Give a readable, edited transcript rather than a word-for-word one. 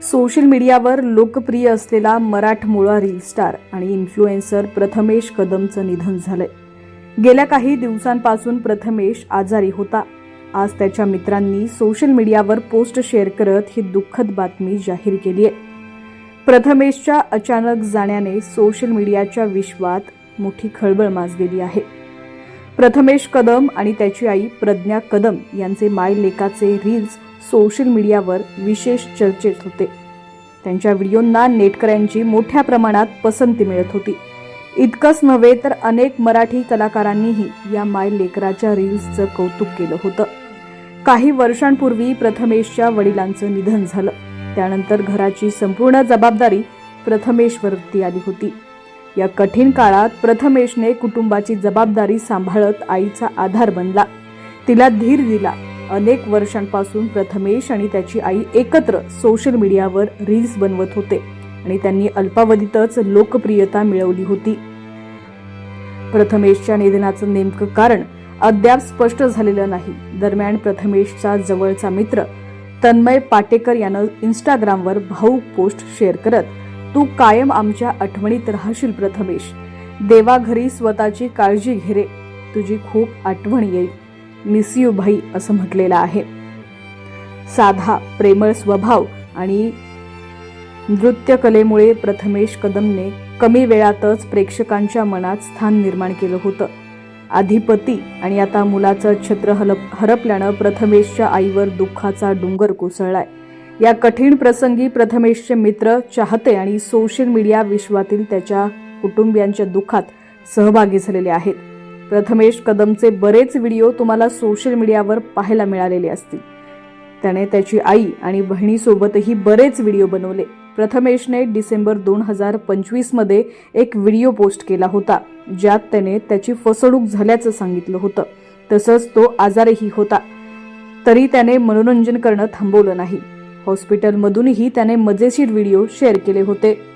Social मीडियावर लोकप्रिय असलेला मराठमोळा रील स्टार आणि इन्फ्लुएन्सर प्रथमेश कदमचं निधन झालंय। गेल्या काही दिवसांपासून प्रथमेश आजारी होता। आज त्याच्या मित्रांनी सोशल मीडियावर पोस्ट शेअर करत ही दुःखद बातमी जाहीर केली आहे। प्रथमेशच्या अचानक जाण्याने सोशल मीडियाच्या विश्वात मोठी खळबळ माजलेली आहे। प्रथमेश कदम आणि त्याची आई प्रज्ञा कदम यांचे मायलेकाचे रील्स सोशल मीडियावर विशेष चर्चेत होते। त्यांच्या व्हिडिओंना नेटकऱ्यांची मोठ्या प्रमाणात पसंती मिळत होती। इतकंच नव्हे तर अनेक मराठी कलाकारांनीही या मायलेकराच्या रील्सचं कौतुक केलं होतं। काही वर्षांपूर्वी प्रथमेशच्या वडिलांचं निधन झालं। त्यानंतर घराची संपूर्ण जबाबदारी प्रथमेशवरती आली होती। या कठीण काळात प्रथमेशने कुटुंबाची जबाबदारी सांभाळत आईचा आधार बनला, तिला धीर दिला। अनेक वर्षांपासून प्रथमेश आणि त्याची आई एकत्र सोशल मीडियावर रील्स बनवत होते आणि त्यांनी अल्पावधीतच लोकप्रियता मिळवली होती। प्रथमेशच्या निधनाचं नेमकं कारण अद्याप स्पष्ट झालेलं नाही। दरम्यान प्रथमेशचा जवळचा मित्र तन्मय पाटेकर यानं इंस्टाग्रामवर भावूक पोस्ट शेअर करत, "तू कायम आमच्या आठवणीत राहशील प्रथमेश, देवाघरी स्वतःची काळजी घे रे, तुझी खूप आठवण येईल, मिस यू भाई" असं म्हटलेलं आहे। साधा प्रेमळ स्वभाव आणि नृत्यकलेमुळे प्रथमेश कदमने कमी वेळातच प्रेक्षकांच्या मनात स्थान निर्माण केलं होतं। आधी पती आणि आता मुलाचं छत्र हरपल्यानं प्रथमेशच्या आईवर दुःखाचा डोंगर कोसळलाय। या कठीण प्रसंगी प्रथमेशचे मित्र, चाहते आणि सोशल मीडिया विश्वातील त्याच्या कुटुंबियांच्या दुःखात सहभागी झालेले आहेत। प्रथमेश कदमचे बरेच व्हिडिओ तुम्हाला सोशल मीडियावर पाहायला मिळालेले असतील। त्याने त्याची आई आणि बहिणीसोबतही बरेच व्हिडिओ बनवले। प्रथमेशने डिसेंबर 2025 मध्ये एक व्हिडिओ पोस्ट केला होता, ज्यात त्याने त्याची फसवणूक झाल्याचं सांगितलं होतं। तसंच तो आजारीही होता, तरी त्याने मनोरंजन करणं थांबवलं नाही। हॉस्पिटलमधूनही त्याने मजेशीर व्हिडिओ शेअर केले होते।